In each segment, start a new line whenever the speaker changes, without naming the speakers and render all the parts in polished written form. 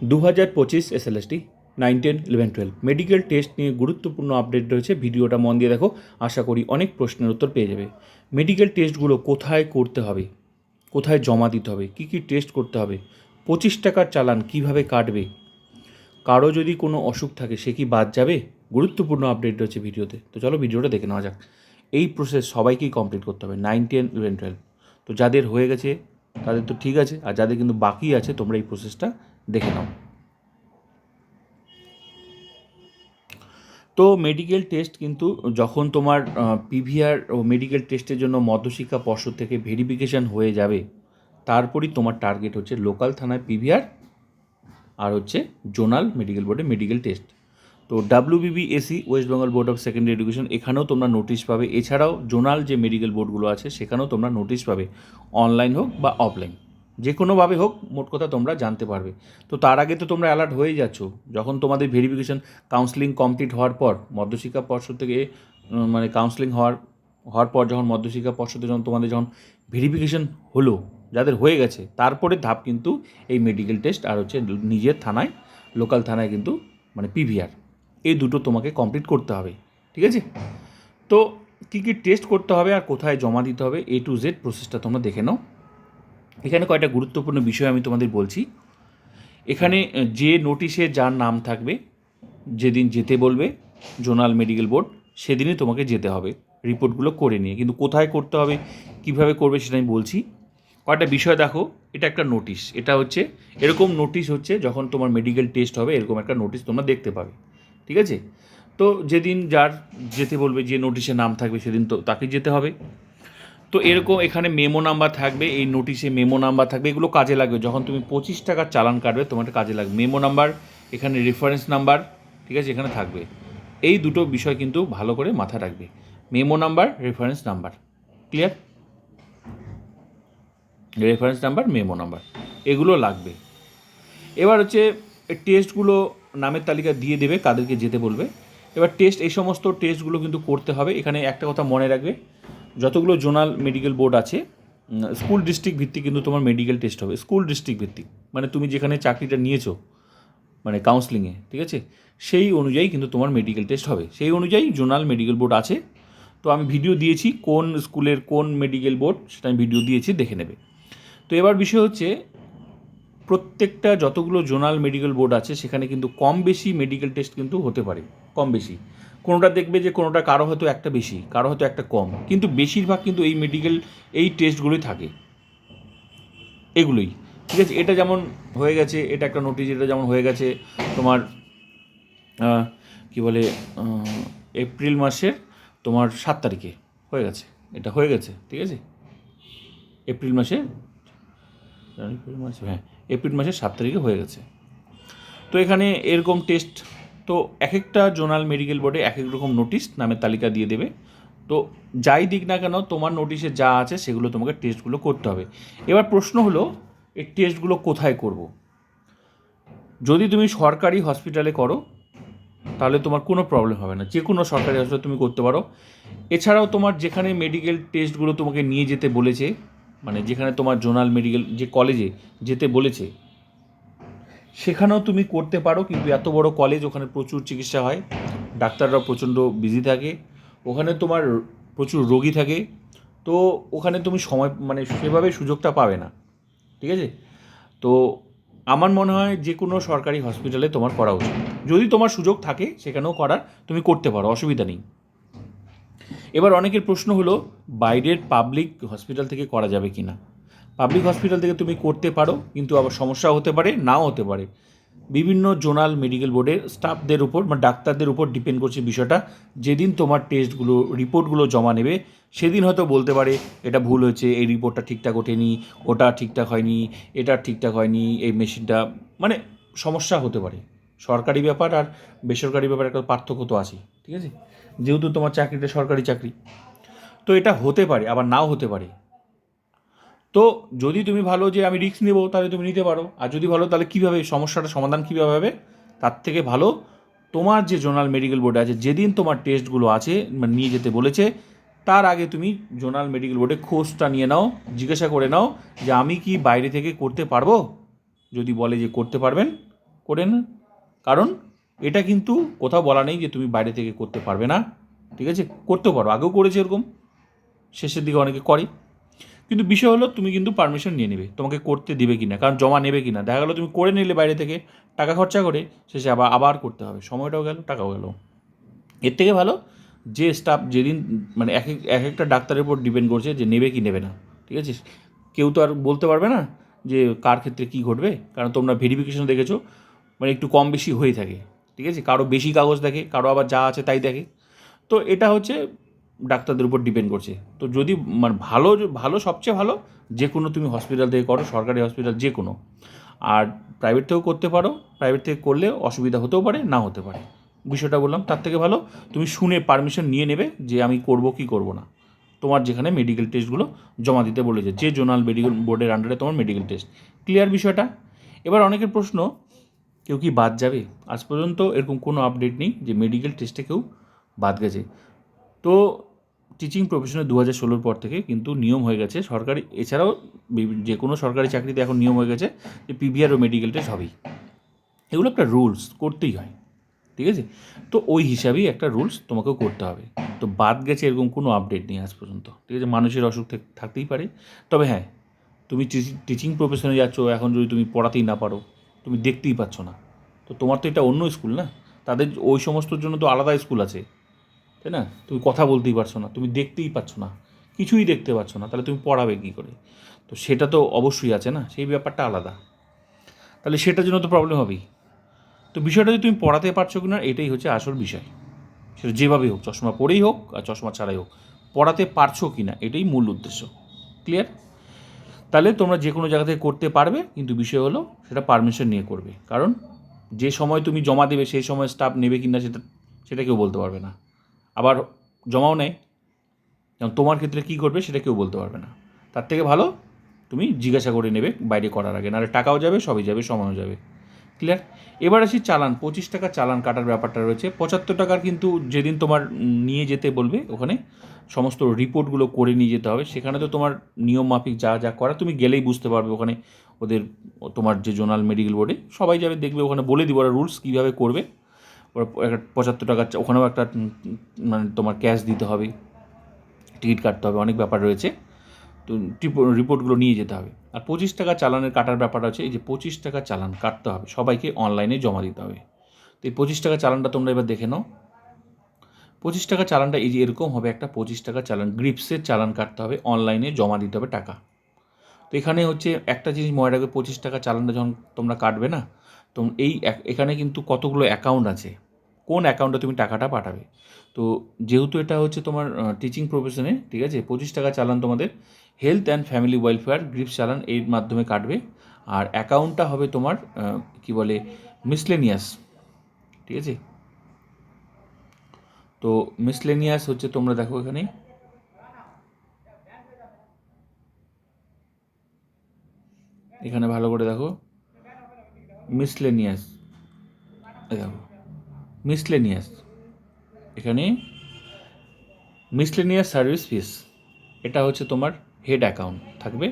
2025 SLST 9, 10, 11, 12 medical test নিয়ে গুরুত্বপূর্ণ update রয়েছে। ভিডিওটা মন দিয়ে দেখো, আশা করি অনেক প্রশ্নের উত্তর পেয়ে যাবে। মেডিকেল টেস্টগুলো কোথায় করতে হবে, কোথায় জমা দিতে হবে, কী কী টেস্ট করতে হবে, 25 টাকার চালান কিভাবে কাটবে, কারো যদি কোনো অসুখ থাকে সে কি বাদ যাবে, গুরুত্বপূর্ণ আপডেট রয়েছে ভিডিওতে। তো চলো ভিডিওটা দেখে নেওয়া যাক। এই প্রসেস সবাইকেই কমপ্লিট করতে হবে, 9, 10, 11, 12। তো যাদের হয়ে গেছে তাদের তো ঠিক আছে, আর যাদের কিন্তু বাকি আছে তোমরা এই প্রসেসটা দেখে নাও। তো মেডিকেল টেস্ট কিন্তু যখন তোমার পিভিআর ও মেডিকেল টেস্টের জন্য মধ্যশিক্ষা পর্ষদ থেকে ভেরিফিকেশান হয়ে যাবে, তারপরই তোমার টার্গেট হচ্ছে লোকাল থানায় পিভিআর আর হচ্ছে জোনাল মেডিকেল বোর্ডে মেডিকেল টেস্ট। তো WBBSE West Bengal board of secondary education, এখানেও তোমরা নোটিশ পাবে। এছাড়াও জোনাল যে মেডিকেল বোর্ডগুলো আছে সেখানেও তোমরা নোটিশ পাবে, অনলাইন হোক বা অফলাইন, যে কোনোভাবে হোক, মোট কথা তোমরা জানতে পারবে। তো তার আগে তো তোমরা অ্যালার্ট হয়ে যাচ্ছ, যখন তোমাদের ভেরিফিকেশন কাউন্সেলিং কমপ্লিট হওয়ার পর মধ্যশিক্ষা পর্ষদ থেকে মানে কাউন্সেলিং হওয়ার পর যখন মধ্যশিক্ষা পর্ষদে যখন তোমাদের যখন ভেরিফিকেশন হলো, যাদের হয়ে গেছে, তারপরে ধাপ কিন্তু এই মেডিকেল টেস্ট আর হচ্ছে নিজের থানায়, লোকাল থানায় কিন্তু মানে পিভিআর, এই দুটো তোমাকে কমপ্লিট করতে হবে। ঠিক আছে? তো কী কী টেস্ট করতে হবে আর কোথায় জমা দিতে হবে, A to Z প্রসেসটা তোমরা দেখে নাও। এখানে কয়েকটা গুরুত্বপূর্ণ বিষয় আমি তোমাদের বলছি। এখানে যে নোটিশে যার নাম থাকবে, যেদিন যেতে বলবে জোনাল মেডিকেল বোর্ড, সেদিনই তোমাকে যেতে হবে রিপোর্টগুলো করে নিয়ে। কিন্তু কোথায় করতে হবে, কিভাবে করবে সেটা আমি বলছি। কয়েকটা বিষয় দেখো, এটা একটা নোটিশ, এটা হচ্ছে এরকম নোটিশ হচ্ছে যখন তোমার মেডিকেল টেস্ট হবে, এরকম একটা নোটিশ তোমরা দেখতে পাবে। ঠিক আছে? তো যেদিন যার যেতে বলবে, যে নোটিশে নাম থাকবে সেদিন তো তাকে যেতে হবে। তো এরকম এখানে মেমো নাম্বার থাকবে, এই নোটিশে মেমো নাম্বার থাকবে, এগুলো কাজে লাগবে যখন তুমি 25 টাকার চালান কাটবে, তোমার কাজে লাগবে মেমো নাম্বার, এখানে রেফারেন্স নাম্বার। ঠিক আছে? এখানে থাকবে। এই দুটো বিষয় কিন্তু ভালো করে মাথায় রাখবে, memo number, reference number. Clear? Reference number, memo number, এগুলো লাগবে। এবার হচ্ছে টেস্টগুলো নামের তালিকা দিয়ে দেবে, কাদেরকে যেতে বলবে। এবার টেস্ট, এই সমস্ত টেস্টগুলো কিন্তু করতে হবে। এখানে একটা কথা মনে রাখবে, যতগুলো জোনাল মেডিকেল বোর্ড আছে, স্কুল ডিস্ট্রিক্ট ভিত্তিক কিন্তু তোমার মেডিকেল টেস্ট হবে। স্কুল ডিস্ট্রিক্ট ভিত্তিক মানে তুমি যেখানে চাকরিটা নিয়েছো, মানে কাউন্সেলিংয়ে, ঠিক আছে, সেই অনুযায়ী কিন্তু তোমার মেডিকেল টেস্ট হবে। সেই অনুযায়ী জোনাল মেডিকেল বোর্ড আছে। তো আমি ভিডিও দিয়েছি কোন স্কুলের কোন মেডিকেল বোর্ড, সেটা আমি ভিডিও দিয়েছি, দেখে নেবে। তো এবার বিষয় হচ্ছে, প্রত্যেকটা যতগুলো জোনাল মেডিকেল বোর্ড আছে সেখানে কিন্তু কম বেশি মেডিকেল টেস্ট কিন্তু হতে পারে, কম বেশি। কোনোটা দেখবে যে কোনোটা কারো হয়তো একটা বেশি, কারো হয়তো একটা কম, কিন্তু বেশিরভাগ কিন্তু এই টেস্টগুলোই থাকে, এগুলোই। ঠিক আছে? এটা যেমন হয়ে গেছে, এটা একটা নোটিশ, এটা যেমন হয়ে গেছে তোমার কি বলে, এপ্রিল মাসের তোমার 7 তারিখে হয়ে গেছে, এটা হয়ে গেছে। ঠিক আছে? এপ্রিল মাসে, হ্যাঁ, এপ্রিল মাসের 7 তারিখে হয়ে গেছে। তো এখানে এরকম টেস্ট, তো এক একটা জোনাল মেডিকেল বোর্ডে এক এক রকম নোটিশ নামের তালিকা দিয়ে দেবে। তো যাই দিক না কেন, তোমার নোটিশে যা আছে সেগুলো তোমাকে টেস্টগুলো করতে হবে। এবার প্রশ্ন হলো, এই টেস্টগুলো কোথায় করব? যদি তুমি সরকারি হসপিটালে করো তাহলে তোমার কোনো প্রবলেম হবে না, যে কোনো সরকারি হসপিটালে তুমি করতে পারো। এছাড়াও তোমার যেখানে মেডিকেল টেস্টগুলো তোমাকে নিয়ে যেতে বলেছে, মানে যেখানে তোমার জোনাল মেডিকেল যে কলেজে যেতে বলেছে, সেখানেও তুমি করতে পারো। কিন্তু এত বড় কলেজ, ওখানে প্রচুর চিকিৎসা হয়, ডাক্তাররা প্রচণ্ড বিজি থাকে, ওখানে তোমার প্রচুর রোগী থাকে, তো ওখানে তুমি সময় মানে সেভাবে সুযোগটা পাবে না। ঠিক আছে? তো আমার মনে হয় যে কোনো সরকারি হসপিটালে তোমার করা উচিত। যদি তোমার সুযোগ থাকে সেখানেও করার, তুমি করতে পারো, অসুবিধা নেই। এবার অনেকের প্রশ্ন হলো, বাইরের পাবলিক হসপিটাল থেকে করা যাবে কি না। পাবলিক হসপিটাল থেকে তুমি করতে পারো, কিন্তু আবার সমস্যা হতে পারে, নাও হতে পারে। বিভিন্ন জোনাল মেডিকেল বোর্ডের স্টাফদের উপর বা ডাক্তারদের উপর ডিপেন্ড করছে বিষয়টা। যেদিন তোমার টেস্টগুলো রিপোর্টগুলো জমা নেবে, সেদিন হয়তো বলতে পারে এটা ভুল হয়েছে, এই রিপোর্টটা ঠিকঠাক ওঠেনি, ওটা ঠিকঠাক হয়নি, এটা ঠিকঠাক হয়নি, এই মেশিনটা, মানে সমস্যা হতে পারে। সরকারি ব্যাপার আর বেসরকারি ব্যাপার একটা পার্থক্য তো আছে। ঠিক আছে? যেহেতু তোমার চাকরিটা সরকারি চাকরি, তো এটা হতে পারে, আবার নাও হতে পারে। তো যদি তুমি ভালো যে আমি রিস্ক নেবো, তাহলে তুমি নিতে পারো। আর যদি ভালো, তাহলে কীভাবে সমস্যাটা সমাধান কীভাবে হবে, তার থেকে ভালো তোমার যে জোনাল মেডিকেল বোর্ডে আছে, যেদিন তোমার টেস্টগুলো আছে মানে নিয়ে যেতে বলেছে, তার আগে তুমি জোনাল মেডিকেল বোর্ডে খোঁজটা নিয়ে নাও, জিজ্ঞাসা করে নাও যে আমি কি বাইরে থেকে করতে পারবো। যদি বলে যে করতে পারবেন, করে না, কারণ এটা কিন্তু কোথাও বলা নেই যে তুমি বাইরে থেকে করতে পারবে না, ঠিক আছে, করতেও পারো, আগেও করেছে এরকম, শেষের দিকে অনেকে করে, কিন্তু বিষয় হলো তুমি কিন্তু পারমিশন নিয়ে নেবে তোমাকে করতে দিবে কি না, কারণ জমা নেবে কি না, দেখা গেলো তুমি করে নিলে বাইরে থেকে টাকা খরচা করে, শেষে আবার করতে হবে, সময়টাও গেল, টাকাও গেল। এর থেকে ভালো যে স্টাফ যেদিন মানে এক একটা ডাক্তারের উপর ডিপেন্ড করছে যে নেবে কি নেবে না, ঠিক আছে, কেউ তো আর বলতে পারবে না যে কার ক্ষেত্রে কী ঘটবে, কারণ তোমরা ভেরিফিকেশন দেখেছো মানে একটু কম বেশি হয়ে থাকে, ঠিক আছে, কারো বেশি কাগজ দেখে, কারো আবার যা আছে তাই দেখে। তো এটা হচ্ছে ডাক্তারদের উপর ডিপেন্ড করছে। তো যদি মানে ভালো ভালো সবচেয়ে ভালো যে কোনো তুমি হসপিটাল থেকে করো, সরকারি হসপিটাল যে কোনো, আর প্রাইভেট থেকেও করতে পারো, প্রাইভেট থেকে করলে অসুবিধা হতেও পারে, না হতে পারে, বিষয়টা বললাম। তার থেকে ভালো তুমি শুনে পারমিশন নিয়ে নেবে যে আমি করব কি করব না, তোমার যেখানে মেডিকেল টেস্টগুলো জমা দিতে বলেছে, যে জোনাল মেডিকেল বোর্ডের আন্ডারে তোমার মেডিকেল টেস্ট, ক্লিয়ার বিষয়টা। এবার অনেকের প্রশ্ন, কেউ কি বাদ যাবে? আজ পর্যন্ত এরকম কোনো আপডেট নেই যে মেডিকেল টেস্টে কেউ বাদ গেছে। তো টিচিং প্রফেশনে 2016 পর থেকে কিন্তু নিয়ম হয়ে গেছে সরকারি, এছাড়াও যে কোনো সরকারি চাকরিতে এখন নিয়ম হয়ে গেছে যে পিভিআর ও মেডিকেল টেস্ট হবেই, এগুলো একটা রুলস, করতেই হয়, ঠিক আছে। তো ওই হিসাবেই একটা রুলস তোমাকেও করতে হবে। তো বাদ গেছে এরকম কোনো আপডেট নেই আজ পর্যন্ত, ঠিক আছে। মানুষের অসুখ থাকতেই পারে, তবে হ্যাঁ, তুমি টিচিং প্রফেশনে যাচ্ছ, এখন যদি তুমি পড়াতেই না পারো, তুমি দেখতেই পাচ্ছ না, তো তোমার তো এটা অন্য স্কুল না, তাদের ওই সমস্তর জন্য তো আলাদা স্কুল আছে, তাই না? তুমি কথা বলতেই পারছো না, তুমি দেখতেই পাচ্ছ না, কিছুই দেখতে পাচ্ছ না, তাহলে তুমি পড়াবে কী করে? তো সেটা তো অবশ্যই আছে না, সেই ব্যাপারটা আলাদা, তাহলে সেটার জন্য তো প্রবলেম হবেই। তো বিষয়টা যে তুমি পড়াতে পারছো কি না, এটাই হচ্ছে আসল বিষয়। সেটা যেভাবেই হোক, চশমা পরেই হোক আর চশমা ছাড়াই হোক, পড়াতে পারছো কি না এটাই মূল উদ্দেশ্য, ক্লিয়ার? তাহলে তোমরা যে কোনো জায়গা থেকে করতে পারবে, কিন্তু বিষয় হলো সেটা পারমিশন নিয়ে করবে, কারণ যে সময় তুমি জমা দেবে সেই সময় স্টাফ নেবে কি না সেটা কেউ বলতে পারবে না, আবার জমাও নেয়, যেমন তোমার ক্ষেত্রে কী করবে সেটা কেউ বলতে পারবে না। তার থেকে ভালো তুমি জিজ্ঞাসা করে নেবে বাইরে করার আগে, নাহলে টাকাও যাবে, সবই যাবে, সময়ও যাবে, ক্লিয়ার? এবার আসি চালান, 25 টাকা চালান কাটার ব্যাপারটা রয়েছে। 75 টাকার কিন্তু যেদিন তোমার নিয়ে যেতে বলবে ওখানে সমস্ত রিপোর্টগুলো করে নিয়ে যেতে হবে, সেখানে তো তোমার নিয়ম মাফিক যা যা করা তুমি গেলেই বুঝতে পারবে, ওখানে ওদের তোমার যে জোনাল মেডিকেল বোর্ডে সবাই যাবে, দেখবে, ওখানে বলে দিব ওরা রুলস কীভাবে করবে। ওরা একটা 75 টাকা, ওখানেও একটা মানে তোমার ক্যাশ দিতে হবে, টিকিট কাটতে হবে, অনেক ব্যাপার রয়েছে, তো রিপোর্টগুলো নিয়ে যেতে হবে। আর 25 টাকা চালানের কাটার ব্যাপারটা হচ্ছে এই যে 25 টাকা চালান কাটতে হবে, সবাইকে অনলাইনে জমা দিতে হবে। তো এই 25 টাকা চালানটা তোমরা এবার দেখে নাও। 25 টাকা চালানটা এই যে এরকম হবে, একটা 25 টাকা চালান, গ্রিপসের চালান কাটতে হবে, অনলাইনে জমা দিতে হবে টাকা। তো এখানে হচ্ছে একটা জিনিস মনে রাখবে, 25 টাকা চালানটা যখন তোমরা কাটবে না, তো এখানে কিন্তু কতগুলো অ্যাকাউন্ট আছে, কোন অ্যাকাউন্টে তুমি টাকাটা পাঠাবে। তো যেহেতু এটা হচ্ছে তোমার টিচিং প্রফেশনে, ঠিক আছে, 25 টাকা চালান তোমাদের health and family welfare grips চালান এর মাধ্যমে কাটবে, আর অ্যাকাউন্টটা হবে তোমার কি বলে মিসলেনিয়াস, ঠিক আছে। তো মিসলেনিয়াস হচ্ছে, তোমরা দেখো এখানে এখানে ভালো করে দেখো, মিসলেনিয়াস, দেখো মিসলেনিয়াস, এখানে মিসলেনিয়াস সার্ভিস ফিস, এটা হচ্ছে তোমার হেড অ্যাকাউন্ট থাকবে,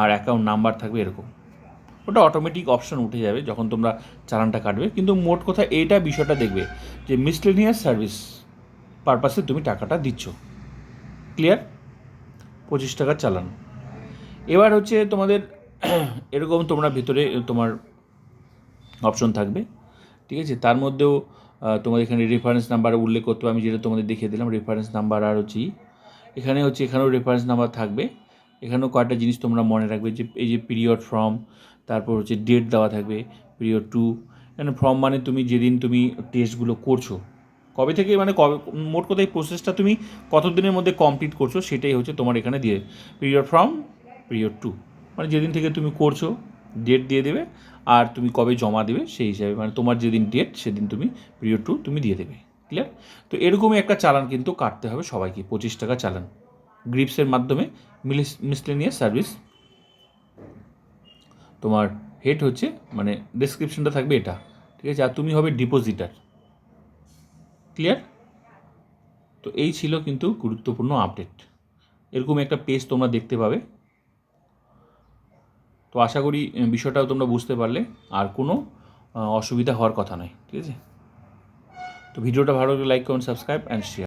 আর অ্যাকাউন্ট নাম্বার থাকবে এরকম, ওটা অটোমেটিক অপশন উঠে যাবে যখন তোমরা চালানটা কাটবে। কিন্তু মোট কথা এইটা বিষয়টা দেখবে যে মিসলেনিয়াস সার্ভিস পারপাসে তুমি টাকাটা দিচ্ছ, ক্লিয়ার? 25 টাকার চালান। এবার হচ্ছে তোমাদের এরকম তোমরা ভিতরে তোমার অপশন থাকবে, ঠিক আছে, তার মধ্যেও তোমাদের এখানে রেফারেন্স নাম্বার উল্লেখ করতে হবে, আমি যেটা তোমাদের দেখিয়ে দিলাম রেফারেন্স নাম্বার, আর হচ্ছে এখানেও রেফারেন্স নাম্বার থাকবে। এখানেও কয়েকটা জিনিস তোমরা মনে রাখবে, যে এই যে পিরিয়ড ফর্ম, তারপর হচ্ছে ডেট দেওয়া থাকবে, পিরিয়ড 2, এখানে ফর্ম মানে তুমি যেদিন তুমি টেস্টগুলো করছো, কবে থেকে মানে কবে, মোট কথা এই প্রসেসটা তুমি কত দিনের মধ্যে কমপ্লিট করছো সেটাই হচ্ছে তোমার এখানে দিয়ে পিরিয়ড ফর্ম, পিরিয়ড 2 মানে যেদিন থেকে তুমি করছো ডেট দিয়ে দেবে, আর তুমি কবে জমা দেবে সেই হিসাবে, মানে তোমার যেদিন ডেট সেদিন তুমি পিরিয়ড 2 তুমি দিয়ে দেবে, ক্লিয়ার? তো এরকমই একটা চালান কিন্তু কাটতে হবে সবাইকে, 25 টাকা চালান গ্রিপসের মাধ্যমে, মিসলেনিয়াস সার্ভিস। তোমার হেড হচ্ছে মানে ডেসক্রিপশনটা থাকবে এটা, ঠিক আছে, আর তুমি হবে ডিপোজিটার, ক্লিয়ার? তো এই ছিল কিন্তু গুরুত্বপূর্ণ আপডেট, এরকম একটা পেজ তোমরা দেখতে পাবে। তো আশা করি বিষয়টাও তোমরা বুঝতে পারলে, আর কোনো অসুবিধা হওয়ার কথা নয়, ঠিক আছে? তো ভিডিওটা ভালো লাগলে লাইক করুন, সাবস্ক্রাইব অ্যান্ড শেয়ার।